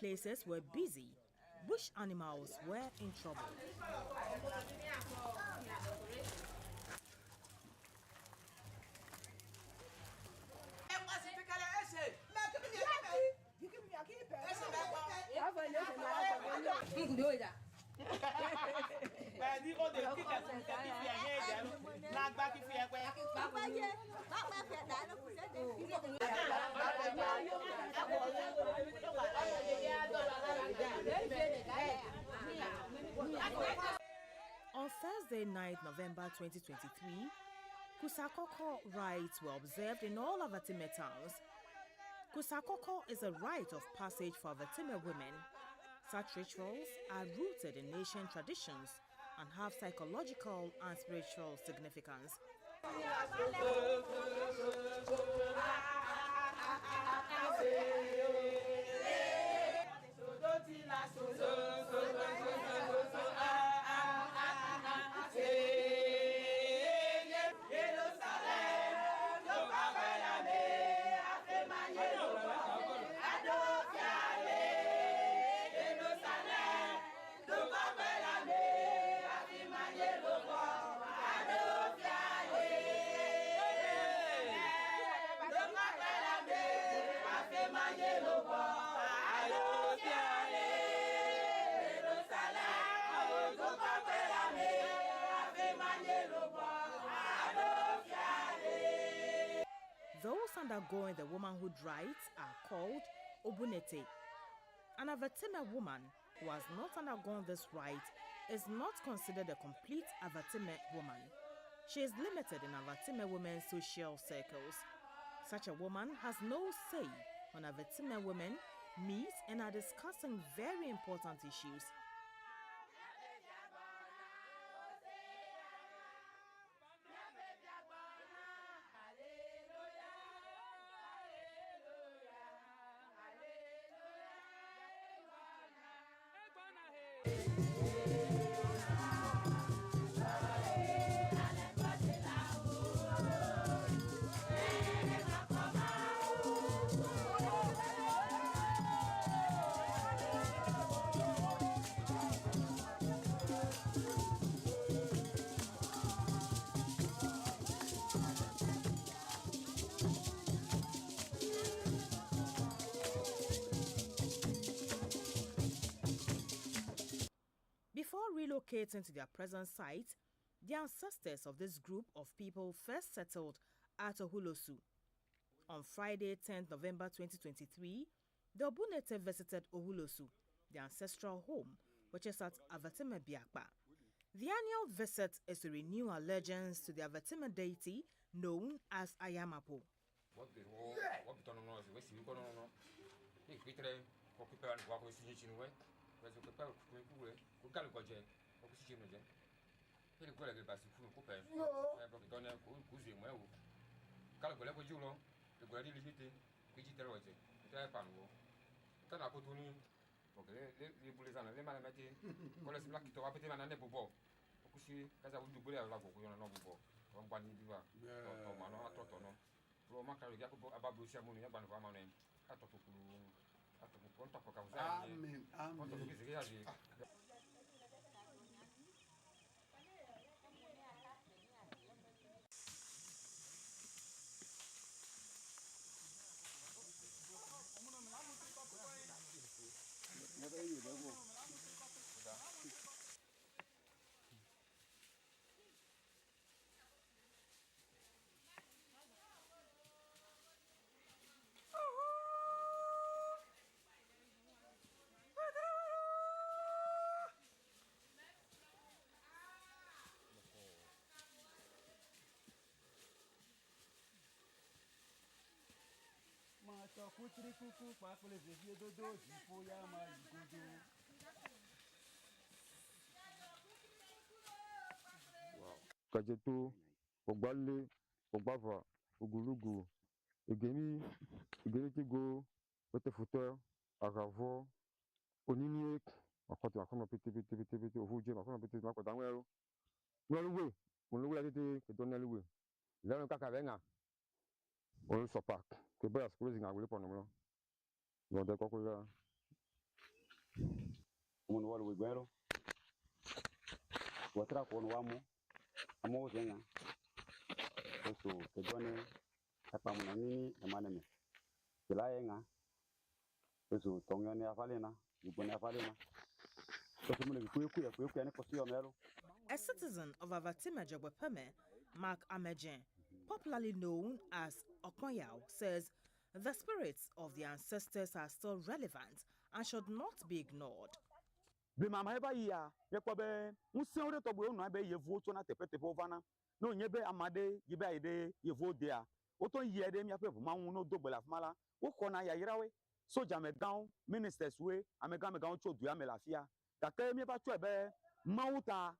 places were busy, bush animals were in trouble. On Thursday night, November 2023, Kusakoko rites were observed in all Avatime towns. Kusakoko is a rite of passage for Avatime women. Such rituals are rooted in ancient traditions and have psychological and spiritual significance. Those undergoing the womanhood rites are called obunete. An Avatime woman who has not undergone this rite is not considered a complete Avatime woman. She is limited in Avatime women's social circles. Such a woman has no say when Avatime women meet and are discussing very important issues. Before relocating to their present site, the ancestors of this group of people first settled at Ohulosu. On Friday, 10th November 2023, the Obunete visited Ohulosu, the ancestral home, which is at Avatime Biakpa. The annual visit is to renew allegiance to the Avatime deity known as Ayamapo. Kajeto, Ogbale, Ogbava, Ogulugu, Egemi, Egeretigo, Wetefuter, Aravo, Oniniek, Akoti Makoma Piti, Ovuje, Makoma Piti, Makodanwell, Nolwe, Munwe, Kedonelwe, Leon Kakavenga, Ol Sopak, Kebas, closing our weapon. No, the Cocola. umuntu wali wigwero watra ko wamo amo zenga so kedone apa munani emaneme kilayenga so tongone afalena ibone afalena so mune kuya ne kosiyo melo. A citizen of Avatima Jogwepeme, Mark Amejen, popularly known as Okoyao, says the spirits of the ancestors are still relevant and should not be ignored. Mama eba ya yakwabe musenre to bo no abe yevu to na tepetepe ovana no nyebe amade yebe aide yevu dia oton yede mi apepo manwu no dogbela fmala wo kona ya yirawe soja megan ministers we amegan cho du amelafia kake mi ba to ebe mawuta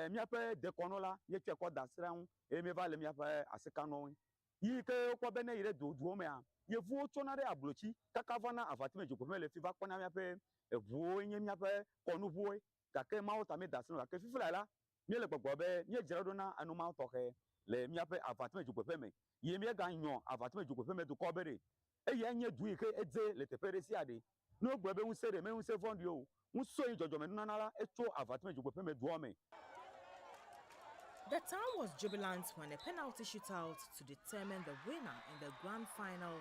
mi ape de konola ye twa ko dasran e mi vale mi ape asekano yi ke ko be na yire do me a yevu to na re ablochi kakavana Avatima Jogwepeme fiva kona mi ape evuo nye miape konuvuo kake mawuta me dasino kake fifila la mi le gbogbo be mi ejero na anu ma toke le miape Avatima Jogwepeme ye mi ga nyon Avatima Jogwepeme do ko bere e ye nye du ike edze le tepere si ade no gbo be unsere me unse fondi o unso yin jojo me nunala eto Avatima Jogwepeme do me. The town was jubilant when a penalty shootout to determine the winner in the grand final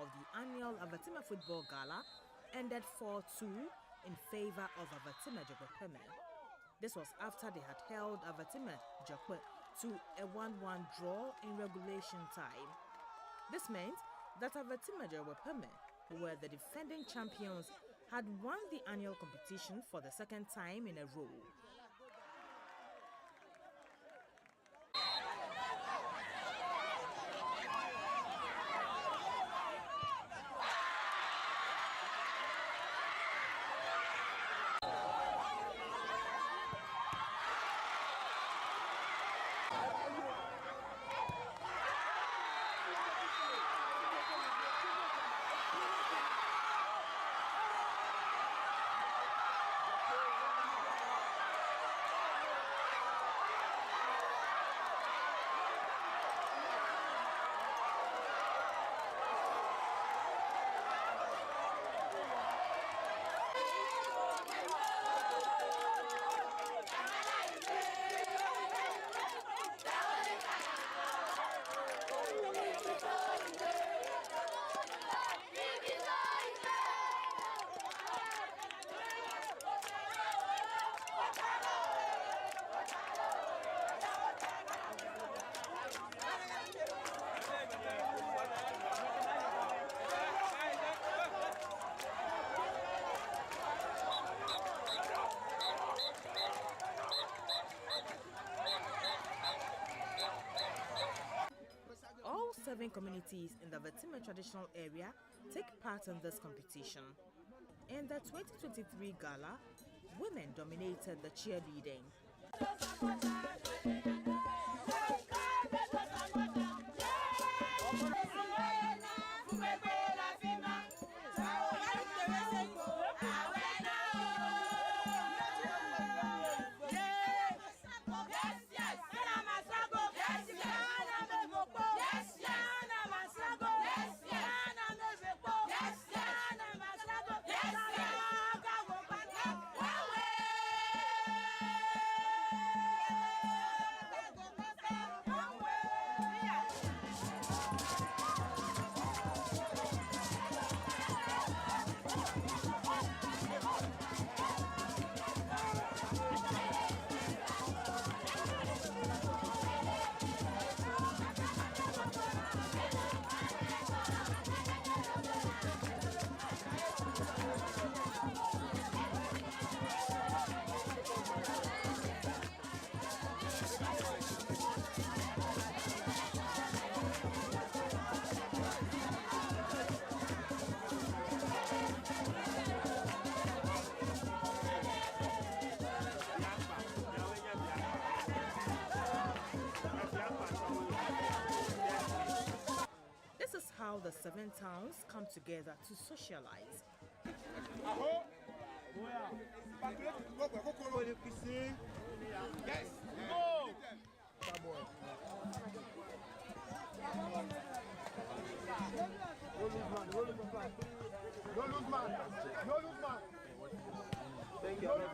of the annual Avatima Football Gala ended 4-2 in favor of Avatima Jogwepeme. This was after they had held Avatima Jogwe to a 1-1 draw in regulation time. This meant that Avatima Jogwepeme, who were the defending champions, had won the annual competition for the second time in a row. All 7 communities in the Avatima traditional area take part in this competition. In the 2023 gala, women dominated the cheerleading. This is how the 7 towns come together to socialize. No lose man. Thank you.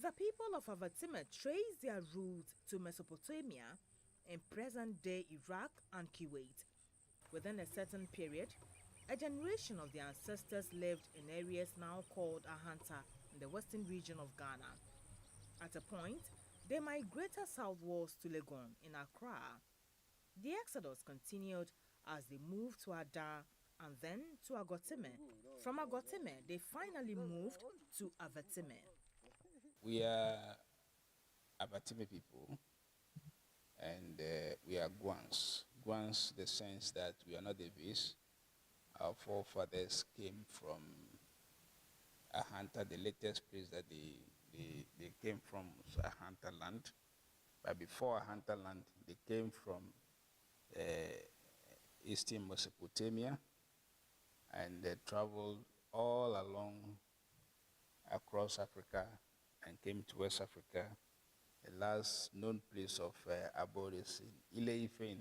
The people of Avatime trace their roots to Mesopotamia in present-day Iraq and Kuwait. Within a certain period, a generation of their ancestors lived in areas now called Ahanta in the western region of Ghana. At a point, they migrated southwards to Legon in Accra. The exodus continued as they moved to Ada and then to Agotime. From Agotime, they finally moved to Avatime. We are Abatime people, and we are Guans. Guans, the sense that we are not the Vis. Our forefathers came from Ahanta, the latest place that they came from was Ahanta land. But before Ahanta land, they came from eastern Mesopotamia, and they traveled all along across Africa and came to West Africa. The last known place of abode is in Ile-Ife in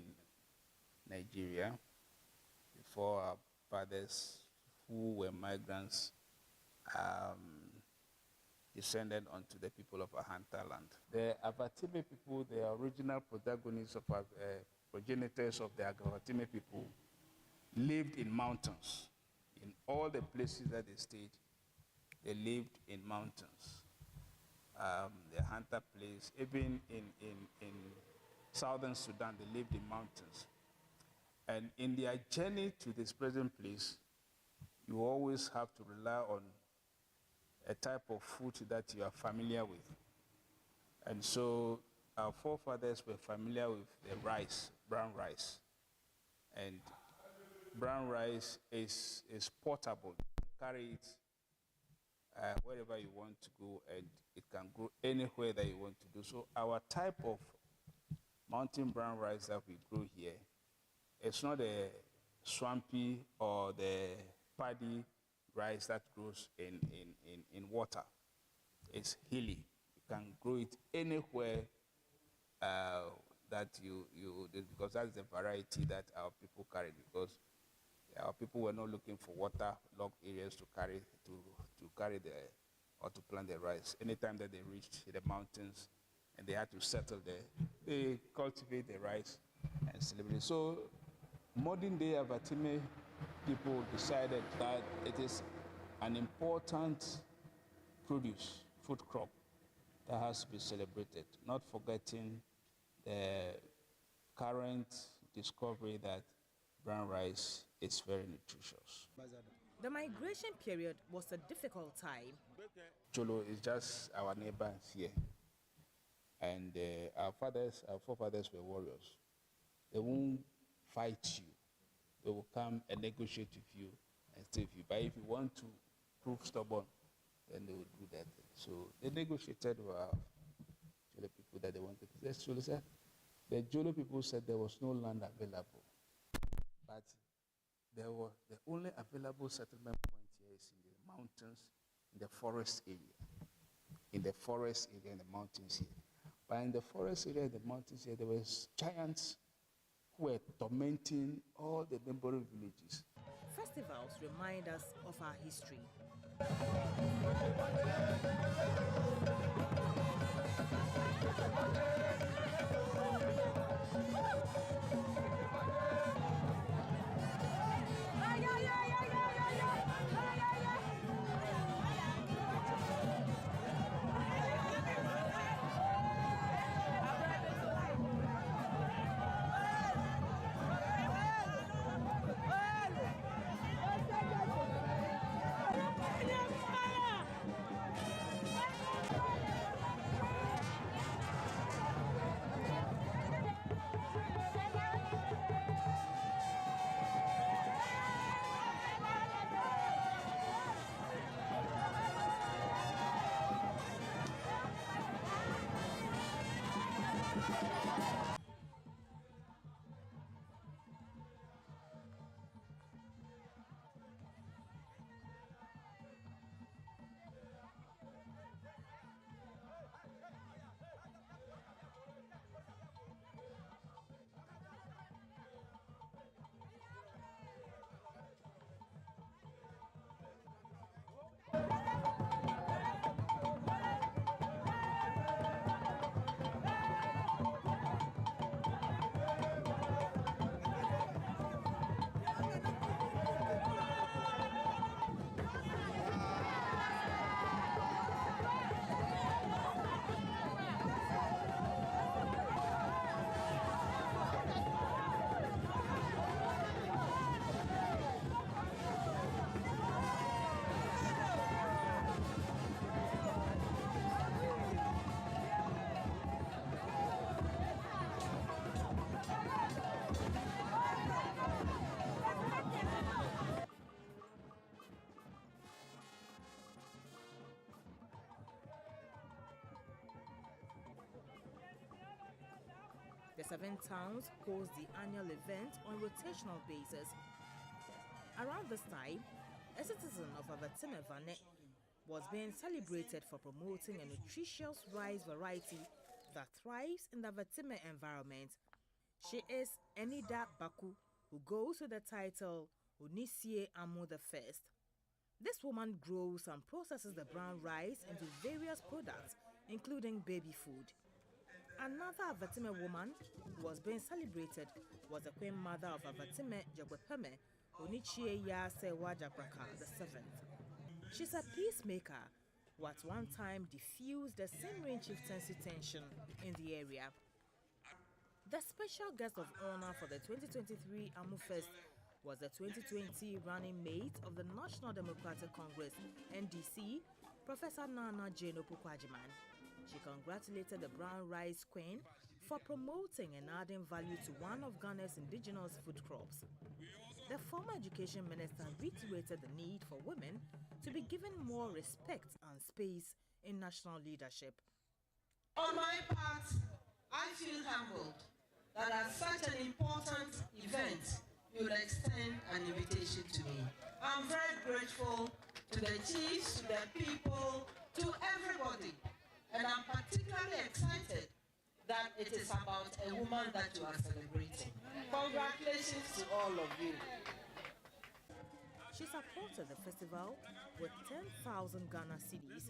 Nigeria, before our fathers, who were migrants, descended onto the people of Ahanta land. The Avatime people, the original protagonists of progenitors of the Avatime people, lived in mountains. In all the places that they stayed, they lived in mountains. The Ahanta place, even in southern Sudan, they lived in mountains. And in their journey to this present place, you always have to rely on a type of food that you are familiar with. And so our forefathers were familiar with the rice, brown rice. And brown rice is portable. You carry it wherever you want to go, and it can grow anywhere that you want to do. So our type of mountain brown rice that we grow here, it's not the swampy or the paddy rice that grows in water. It's hilly. You can grow it anywhere that you because that's the variety that our people carry, because our people were not looking for water-logged areas to carry or to plant the rice. Anytime that they reached the mountains and they had to settle there, they cultivate the rice and celebrate. So modern day Avatime people decided that it is an important produce, food crop, that has to be celebrated, not forgetting the current discovery that brown rice is very nutritious. The migration period was a difficult time. Cholo is just our neighbors here. And our forefathers were warriors. They won't fight you. They will come and negotiate with you and stay with you. But if you want to prove stubborn, then they will do that. So they negotiated with our Jolo people that they wanted. The Jolo people said there was no land available. But the only available settlement point here is in the mountains, in the forest area. In the forest area, in the mountains here. But in the forest area, in the mountains here, there were giants who were tormenting all the neighboring villages. Festivals remind us of our history. 7 towns host the annual event on rotational basis. Around this time, a citizen of Avatime Vane was being celebrated for promoting a nutritious rice variety that thrives in the Avatime environment. She is Enida Baku, who goes with the title Onisie Amu the First. This woman grows and processes the brown rice into various products, including baby food. Another Avatime woman who was being celebrated was the queen mother of Avatime Jagwepeme, Onichie Yase Wajabraka VII. She's a peacemaker who at one time diffused the Simrin chieftaincy tension in the area. The special guest of honor for the 2023 Amufest was the 2020 running mate of the National Democratic Congress, NDC, Professor Nana Jane Opukwajiman. She congratulated the brown rice queen for promoting and adding value to one of Ghana's indigenous food crops. The former education minister reiterated the need for women to be given more respect and space in national leadership. On my part, I feel humbled that at such an important event, you will extend an invitation to me. I'm very grateful to the chiefs, to the people, to everybody. And I'm particularly excited that it is about a woman that you are celebrating. Congratulations to all of you. She supported the festival with 10,000 Ghana cedis.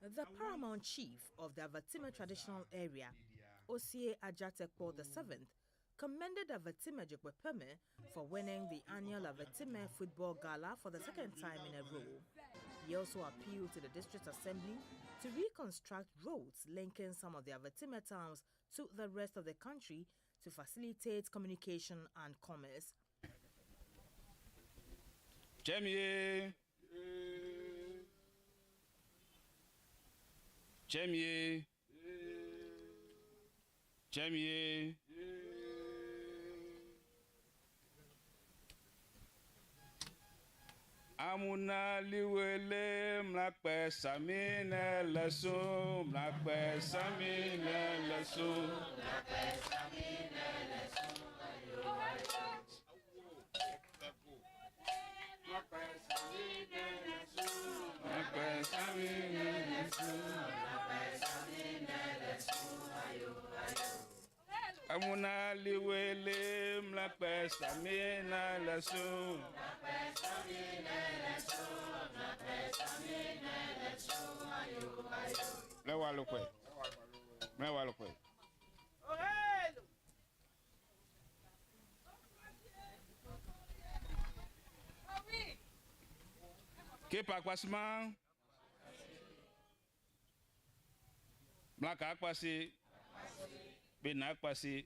The paramount chief of the Avatime traditional area, Osie Ajatekpo VII, commended Avatime Jekwepeme for winning the annual Avatime Football Gala for the second time in a row. He also appealed to the District Assembly to reconstruct roads linking some of the Avatime towns to the rest of the country to facilitate communication and commerce. Jemie. Jemie. Jemie. Amuna liwele mlakpe samine lesu mlakpe samine lesu mlakpe samine lesu mlakpe samine lesu mlakpe samine lesu mlakpe samine lesu ayo ayo Amuna liwele mlakpe samine lesu Kepa Kwasma Blaka Kwasi Bina Kwasi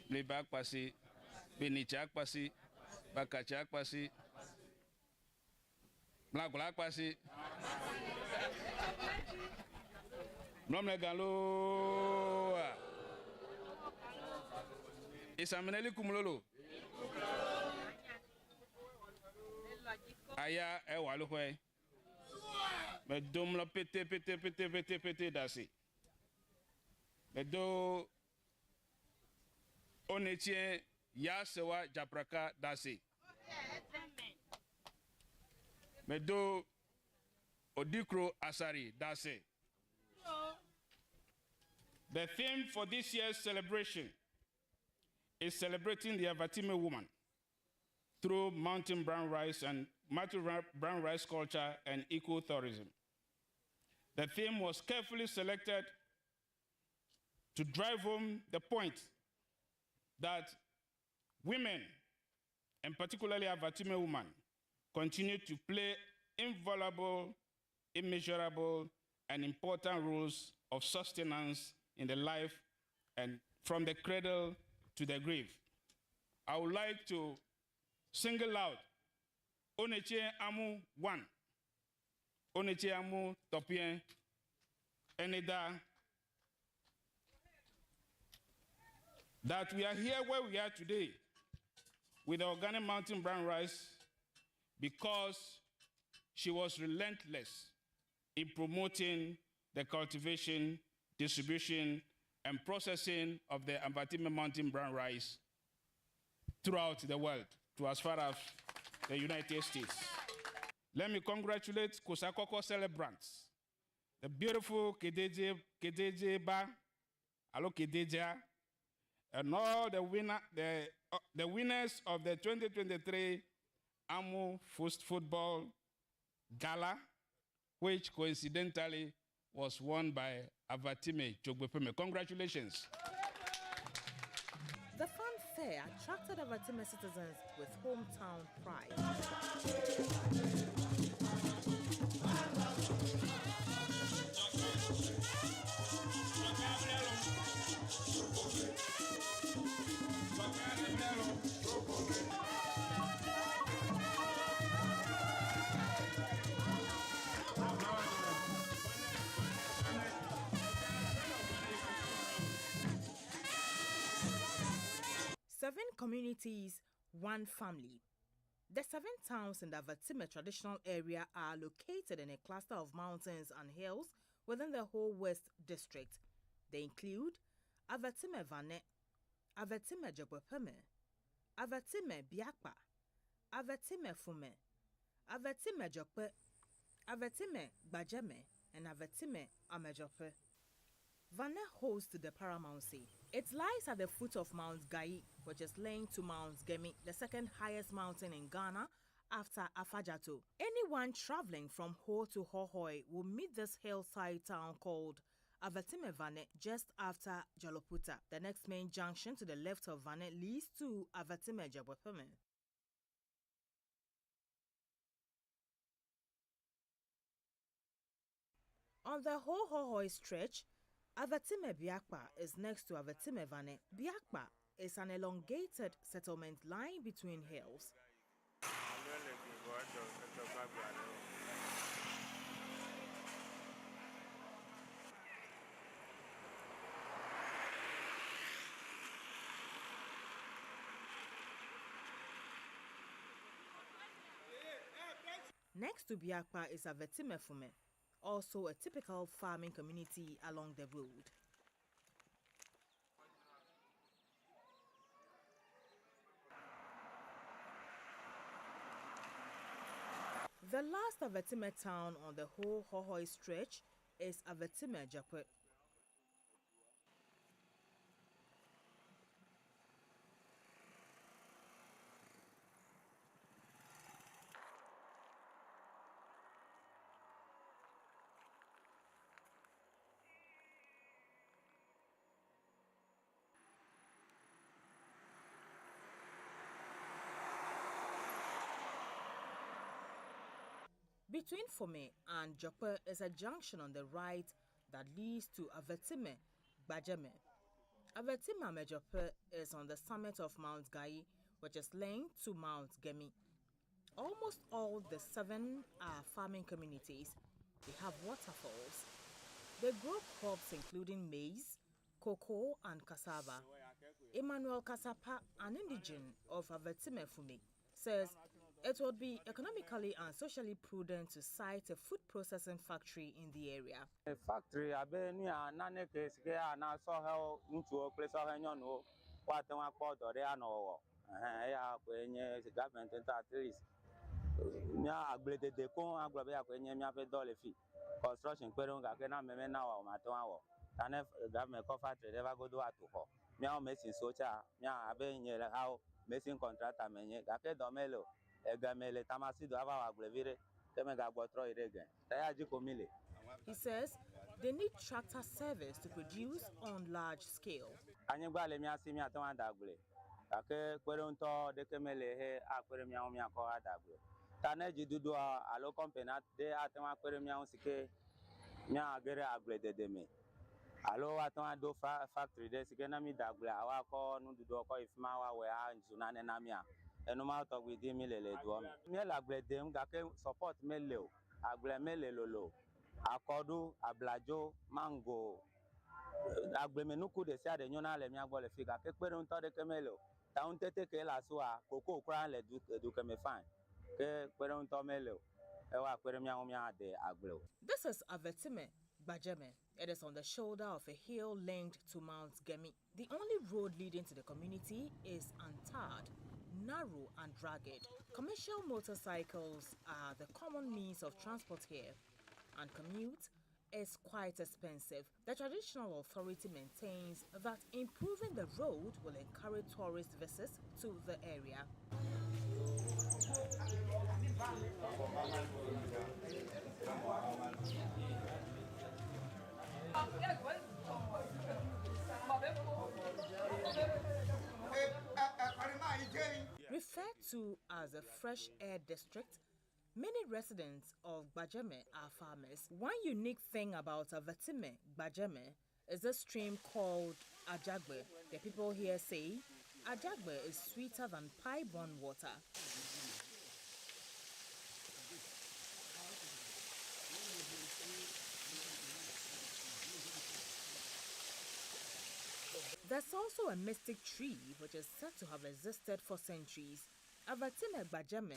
Liba Kwasi Binicha Kwasi Bakacha Kwasi Blakula Kwasi Nomle Galo Isamineli Kumulolo Aya Ewalukwe Medum la pete dasi Medo Onetien Yasewa Japraka dasi Medo Odikro Asari dasi. The theme for this year's celebration is celebrating the Avatime woman through mountain brown rice and brown rice culture and ecotourism. The theme was carefully selected to drive home the point that women, and particularly Avatime women, continue to play invaluable, immeasurable, and important roles of sustenance in the life and from the cradle to the grave. I would like to single out Oneche Amu 1, Oneche Amu Topien, Enida, that we are here where we are today with organic mountain brown rice because she was relentless in promoting the cultivation, distribution, and processing of the Ambatime Mountain brown rice throughout the world to as far as the United States. Let me congratulate Kosakoko celebrants, the beautiful Kedeje Ba, Alo Kedeja, and all the winners of the 2023 Amufest football gala, which coincidentally was won by Avatime Chogbepeme. Congratulations. The fanfare attracted Avatime citizens with hometown pride. Seven communities, one family. The 7 towns in the Avatime traditional area are located in a cluster of mountains and hills within the whole West District. They include Avatime Vane, Avatime Jabopeme, Avatime Biakpa, Avatime Fume, Avatime Jokpe, Avatime Bajeme, and Avatime Amejope. Vane hosts the paramount sea. It lies at the foot of Mount Gai, which is linked to Mount Gemi, the second highest mountain in Ghana after Afajato. Anyone traveling from Ho to Hohoi will meet this hillside town called Avatime Vane just after Jaloputa. The next main junction to the left of Vane leads to Avatime Jabopeme. On the Ho-Ho-Hoi stretch, Avatime Biakpa is next to Avatime Vane. Biakpa is an elongated settlement lying between hills. Next to Biakpa is Avatime Fume, also a typical farming community along the road. The last Avatime town on the whole Hohoi stretch is Avatime Japwe. Between Fome and Jokpe is a junction on the right that leads to Avatime Bajeme. Avatime Amejope is on the summit of Mount Gai, which is linked to Mount Gemi. Almost all the 7 are farming communities. They have waterfalls. They grow crops including maize, cocoa, and cassava. Emmanuel Kasapa, an indigene of Avatime Fume, says it would be economically and socially prudent to site a food processing factory in the area. A factory, I bet you are not a case, and I saw how into a place of any no, what the one part or they are no. When the government at least. Yeah, upgraded the con agrabia when you have a dollar fee. Construction, Perunga, can I remember now, Matoa. And if government factory never go to Atuho. Meow messing socha, Mia Aben how messing contractor many, Gake Domelo, Egamele, Tamasido, Ava Agbevire, Temega Botro again. Tayajico Mille. He says they need tractor service to produce on large scale. Anibale Mia Simia Tomandagule. Ake Perunto, the Kemele, Aquarium Mia Coadagle. Taneji Dudu, a low company, they are Aquarium Sike, Mia Gere Aglede de me. Alo atwa do factory de sikenami dagbla awako nu do ko ifmawa we a nzunane na mia enuma to gbe di mi lele do mi la gble de nga ke support mele o agble mele lolo akodu ablajo mango agble menuku de sia de nyona le mi agbo le fika ke pere nto de kemelo ta un tete ke la so a koko kra le du ke me fine ke pere nto mele o e wa pere mi de agble. This is Avatime Bajeme. It is on the shoulder of a hill linked to Mount Gemi. The only road leading to the community is untarred, narrow and ragged. Commercial motorcycles are the common means of transport here, and commute is quite expensive. The traditional authority maintains that improving the road will encourage tourist visits to the area. Referred to as a fresh air district, many residents of Bajeme are farmers. One unique thing about Avatime, Bajeme, is a stream called Ajagbe. The people here say Ajagbe is sweeter than pipe-borne water. There's also a mystic tree which is said to have existed for centuries. Avatime Bajeme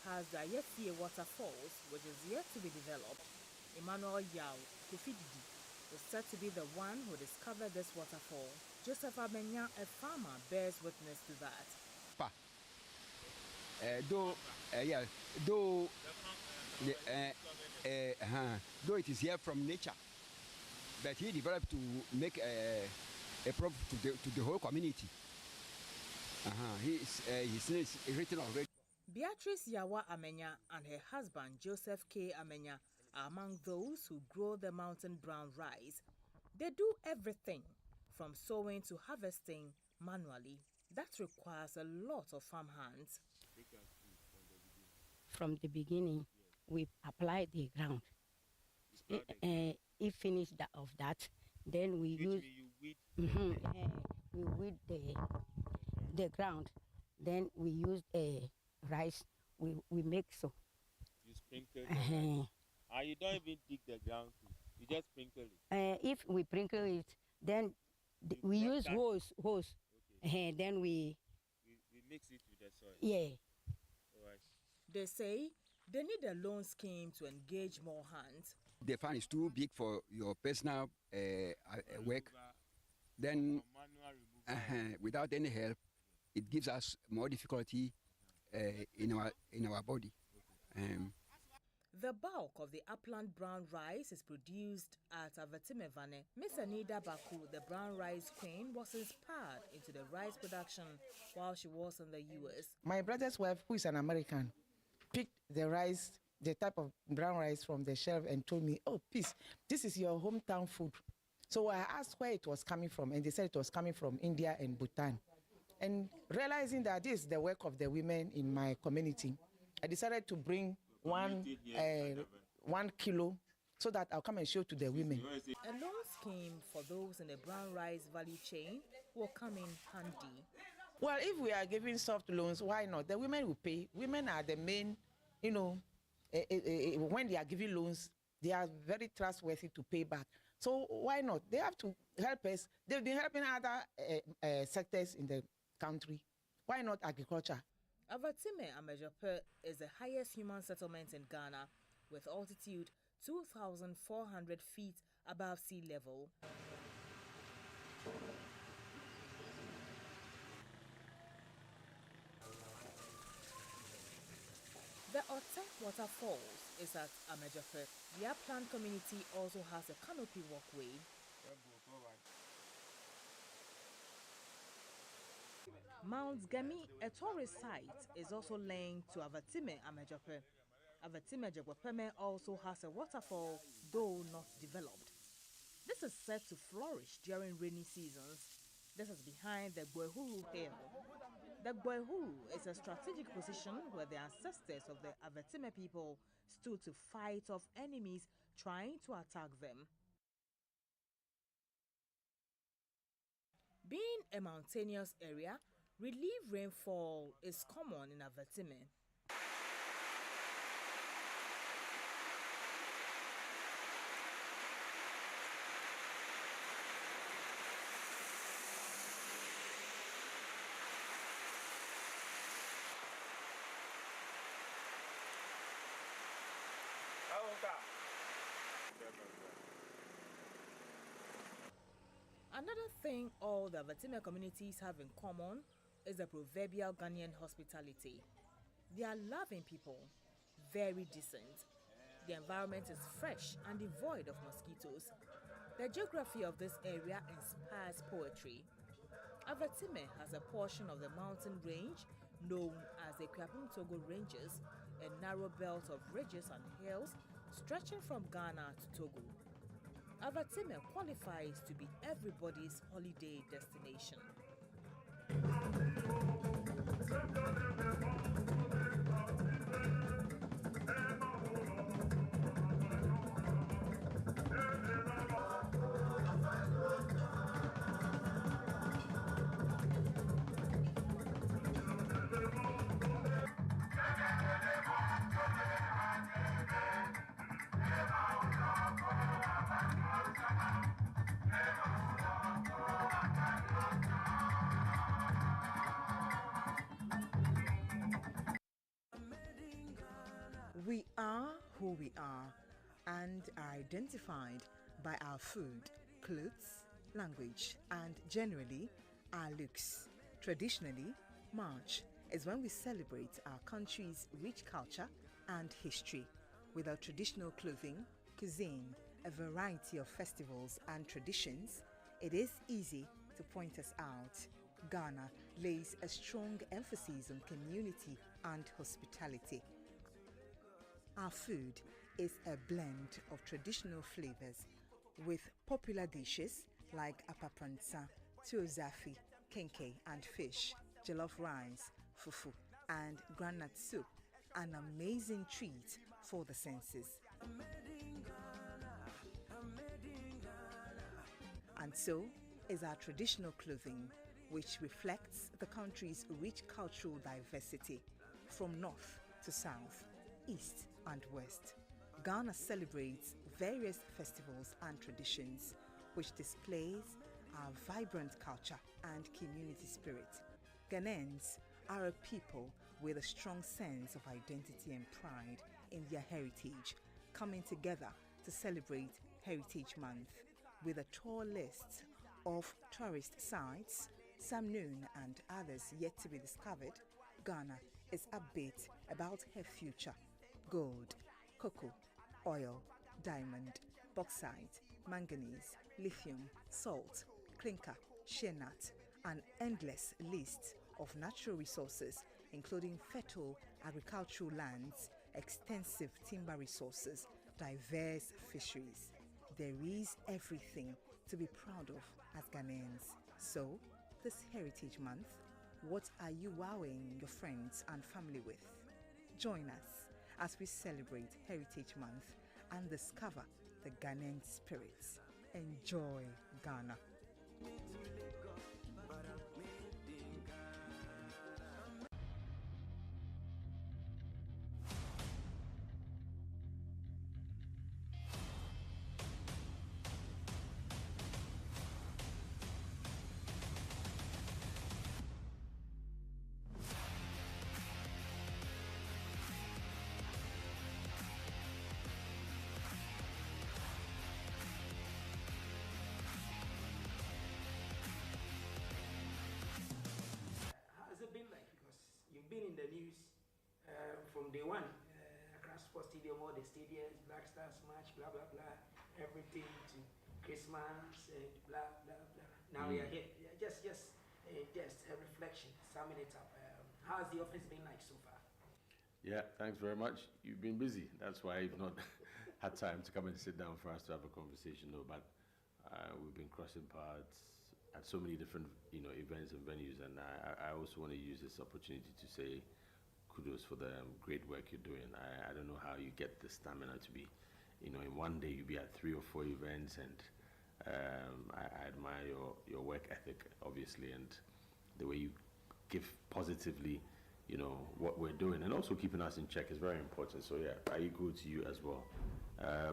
has the Ayefie waterfalls, which is yet to be developed. Emmanuel Yao Kufididi is said to be the one who discovered this waterfall. Joseph Amenya, a farmer, bears witness to that. Though it is here from nature, but he developed to make a profit to the whole community. His name is written already. Beatrice Yawa Amenya and her husband Joseph K. Amenya are among those who grow the mountain brown rice. They do everything from sowing to harvesting manually. That requires a lot of farm hands. From the beginning, we apply the ground. If finished of that, then we use we weed the ground. Then we use rice. We make so. You sprinkle the rice. You don't even dig the ground. You just sprinkle it. If we sprinkle it, then we use hose. Okay. Then we mix it with the soil. Yeah. All right. They say they need a loan scheme to engage more hands. The farm is too big for your personal work. Then, without any help, it gives us more difficulty in our body. The bulk of the upland brown rice is produced at Avatimevane. Miss Anida Baku, the brown rice queen, was inspired into the rice production while she was in the US. My brother's wife, who is an American, picked the rice, the type of brown rice from the shelf and told me, "Oh, please, this is your hometown food." So I asked where it was coming from, and they said it was coming from India and Bhutan. And realizing that this is the work of the women in my community, I decided to bring 1 kilo so that I'll come and show to the women. A loan scheme for those in the brown rice value chain will come in handy. Well, if we are giving soft loans, why not? The women will pay. Women are the main, when they are giving loans, they are very trustworthy to pay back. So why not? They have to help us. They've been helping other sectors in the country. Why not agriculture? Avatime Amejope is the highest human settlement in Ghana, with altitude 2,400 feet above sea level. The Ote Waterfalls is at Amejope. The upland community also has a canopy walkway. Mount Gemi, a tourist site, is also linked to Avatime Amejope. Avatime Jegwepeme also has a waterfall, though not developed. This is said to flourish during rainy seasons. This is behind the Gboehuru Hill. The Gboehuru is a strategic position where the ancestors of the Avatime people stood to fight off enemies trying to attack them. Being a mountainous area, relief rainfall is common in Avatime. Another thing all the Avatime communities have in common is the proverbial Ghanaian hospitality. They are loving people, very decent. The environment is fresh and devoid of mosquitoes. The geography of this area inspires poetry. Avatime has a portion of the mountain range known as the Kwapum Togo Ranges, a narrow belt of ridges and hills stretching from Ghana to Togo. Avatime qualifies to be everybody's holiday destination. We are who we are and are identified by our food, clothes, language, and generally our looks. Traditionally, March is when we celebrate our country's rich culture and history. With our traditional clothing, cuisine, a variety of festivals and traditions, it is easy to point us out. Ghana lays a strong emphasis on community and hospitality. Our food is a blend of traditional flavors with popular dishes like apapransa, tuozafi, kenke and fish, jollof rice, fufu, and groundnut soup, an amazing treat for the senses. And so is our traditional clothing, which reflects the country's rich cultural diversity from north to south, east and west. Ghana celebrates various festivals and traditions, which displays our vibrant culture and community spirit. Ghanaians are a people with a strong sense of identity and pride in their heritage, coming together to celebrate Heritage Month. With a tour list of tourist sites, some known and others yet to be discovered, Ghana is upbeat about her future. Gold, cocoa, oil, diamond, bauxite, manganese, lithium, salt, clinker, shea nut, an endless list of natural resources including fertile agricultural lands, extensive timber resources, diverse fisheries. There is everything to be proud of as Ghanaians. So, this Heritage Month, what are you wowing your friends and family with? Join us as we celebrate Heritage Month and discover the Ghanaian spirits. Enjoy Ghana. How's it been like? Because you've been in the news from day one, across Sports Stadium, all the stadiums, Black Stars match, blah blah blah, everything to Christmas and blah blah blah. Now we are here. Yeah, just a reflection, summing it up. How's the office been like so far? Yeah, thanks very much. You've been busy. That's why you've not had time to come and sit down for us to have a conversation. No, but we've been crossing paths at so many different, events and venues, and I also want to use this opportunity to say kudos for the great work you're doing. I don't know how you get the stamina to be, in one day you be at 3 or 4 events, and I admire your work ethic, obviously, and the way you give positively, what we're doing, and also keeping us in check is very important. So yeah, I equal to you as well.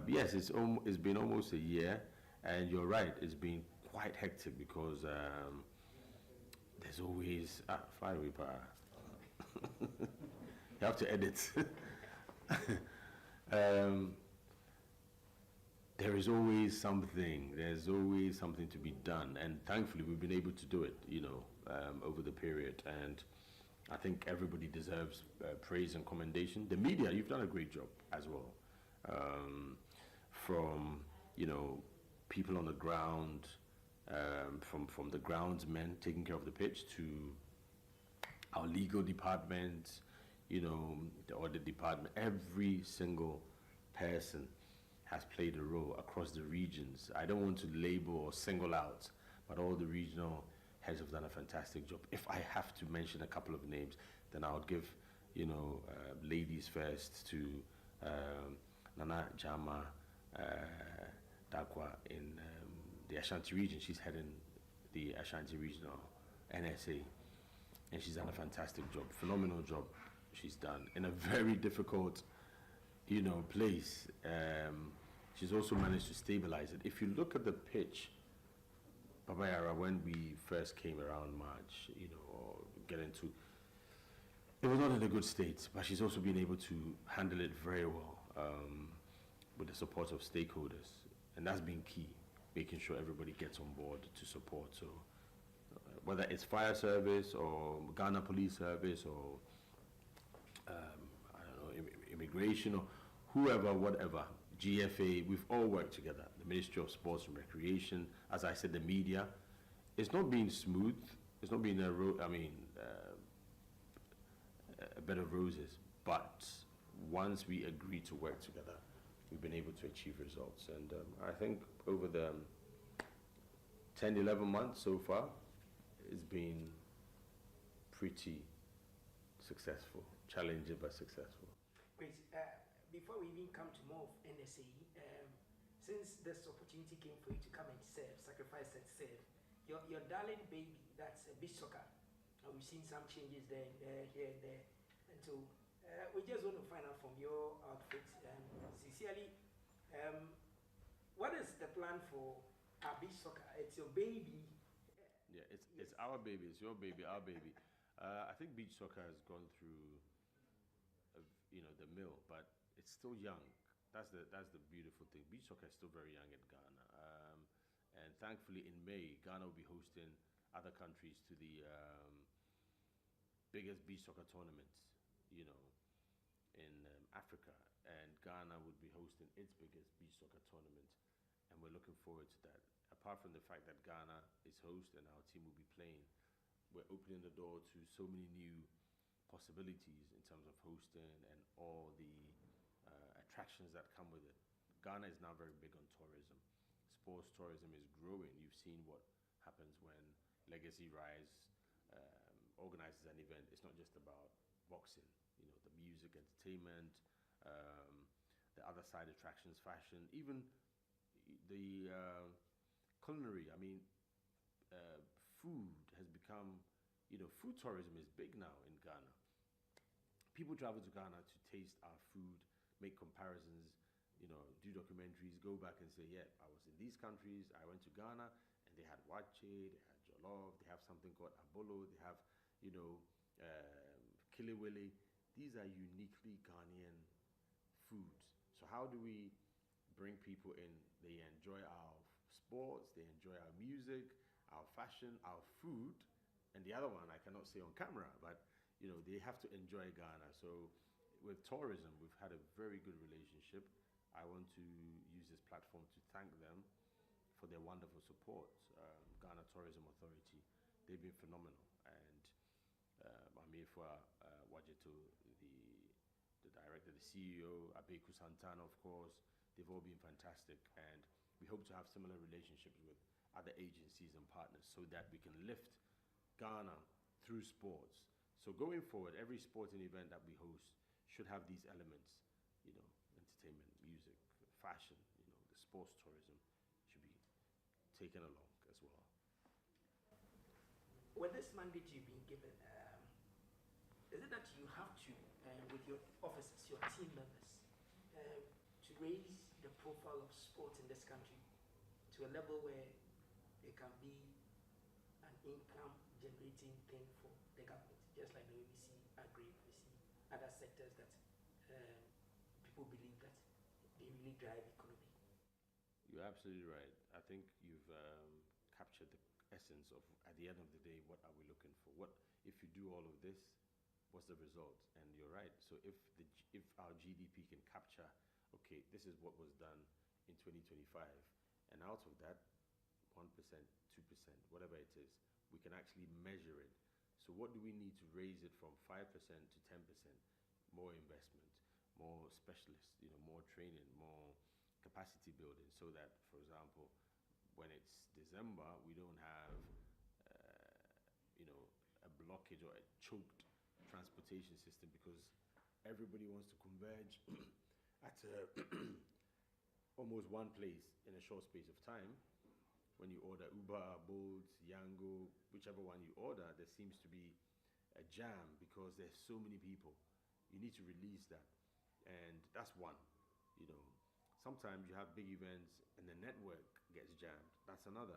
Yes, it's been almost a year, and you're right, it's been quite hectic because there's always fire reaper. You have to edit. there is always something. There's always something to be done, and thankfully we've been able to do it. Over the period, and I think everybody deserves praise and commendation. The media, you've done a great job as well. From people on the ground, from the groundsmen taking care of the pitch to our legal department, the audit department. Every single person has played a role across the regions. I don't want to label or single out, but all the regional heads have done a fantastic job. If I have to mention a couple of names, then I would give, ladies first to Nana Jama Dakwa in the Ashanti region. She's heading the Ashanti Regional NSA, and she's done a fantastic job, phenomenal job she's done in a very difficult, place. She's also managed to stabilize it. If you look at the pitch, Baba Yara, when we first came around March, or get into, it was not in a good state, but she's also been able to handle it very well with the support of stakeholders, and that's been key, making sure everybody gets on board to support. So whether it's fire service or Ghana Police Service or I don't know, immigration or whoever, whatever, GFA, we've all worked together. The Ministry of Sports and Recreation, as I said, the media. It's not been smooth. It's not been a bed of roses. But once we agree to work together, we've been able to achieve results. And I think over the 10, 11 months so far, it's been pretty successful, challenging but successful. Great. Before we even come to more of NSA, since this opportunity came for you to come and serve, sacrifice and serve, your darling baby, that's beach soccer, we've seen some changes there, here and there, and so we just want to find out from your outfit, sincerely, what is the plan for our beach soccer? It's your baby. Yeah, it's our baby, it's your baby, our baby. I think beach soccer has gone through, the mill, but it's still young. That's the beautiful thing. Beach soccer is still very young in Ghana, and thankfully in May, Ghana will be hosting other countries to the biggest beach soccer tournament, in Africa, and Ghana would be hosting its biggest beach soccer tournament, and we're looking forward to that. Apart from the fact that Ghana is host and our team will be playing, we're opening the door to so many new possibilities in terms of hosting and all the attractions that come with it. Ghana is now very big on tourism. Sports tourism is growing. You've seen what happens when Legacy Rise organizes an event. It's not just about boxing, the music, entertainment, the other side attractions, fashion, even the culinary. I mean, food has become, food tourism is big now in Ghana. People travel to Ghana to taste our food, make comparisons, do documentaries, go back and say, yeah, I was in these countries, I went to Ghana, and they had wache, they had jollof, they have something called abolo, they have, kiliwili. These are uniquely Ghanaian foods. So how do we bring people in? They enjoy our sports, they enjoy our music, our fashion, our food, and the other one I cannot say on camera, but they have to enjoy Ghana. So with tourism, we've had a very good relationship. I want to use this platform to thank them for their wonderful support. Ghana Tourism Authority, they've been phenomenal. And Amufest Wajeto, the director, the CEO, Abeku Santana, of course, they've all been fantastic. And we hope to have similar relationships with other agencies and partners so that we can lift Ghana through sports. So going forward, every sporting event that we host should have these elements, entertainment, music, fashion, the sports tourism should be taken along as well. With this mandate you've been given, is it that you have to, with your officers, your team members, to raise the profile of sports in this country to a level where it can be an income generating thing for the government, just like the way we see agri, we see other sectors that people believe that they really drive economy? You're absolutely right. I think you've captured the essence of, at the end of the day, what are we looking for? What if you do all of this? What's the result? And you're right. So if our GDP can capture, okay, this is what was done in 2025, and out of that, 1%, 2%, whatever it is, we can actually measure it. So what do we need to raise it from 5% to 10%? More investment, more specialists, more training, more capacity building, so that, for example, when it's December, we don't have, a blockage or a choked transportation system because everybody wants to converge at almost one place in a short space of time. When you order Uber, Bolt, Yango, whichever one you order, there seems to be a jam because there's so many people. You need to release that. And that's one, Sometimes you have big events and the network gets jammed. That's another.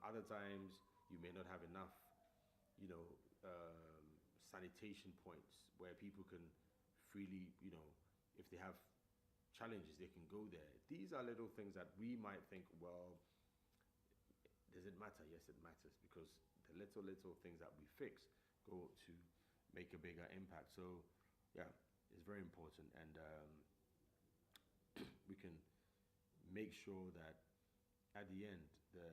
Other times you may not have enough, sanitation points where people can freely, if they have challenges, they can go there. These are little things that we might think, well, does it matter? Yes, it matters, because the little things that we fix go to make a bigger impact. So, yeah, it's very important, and we can make sure that at the end, the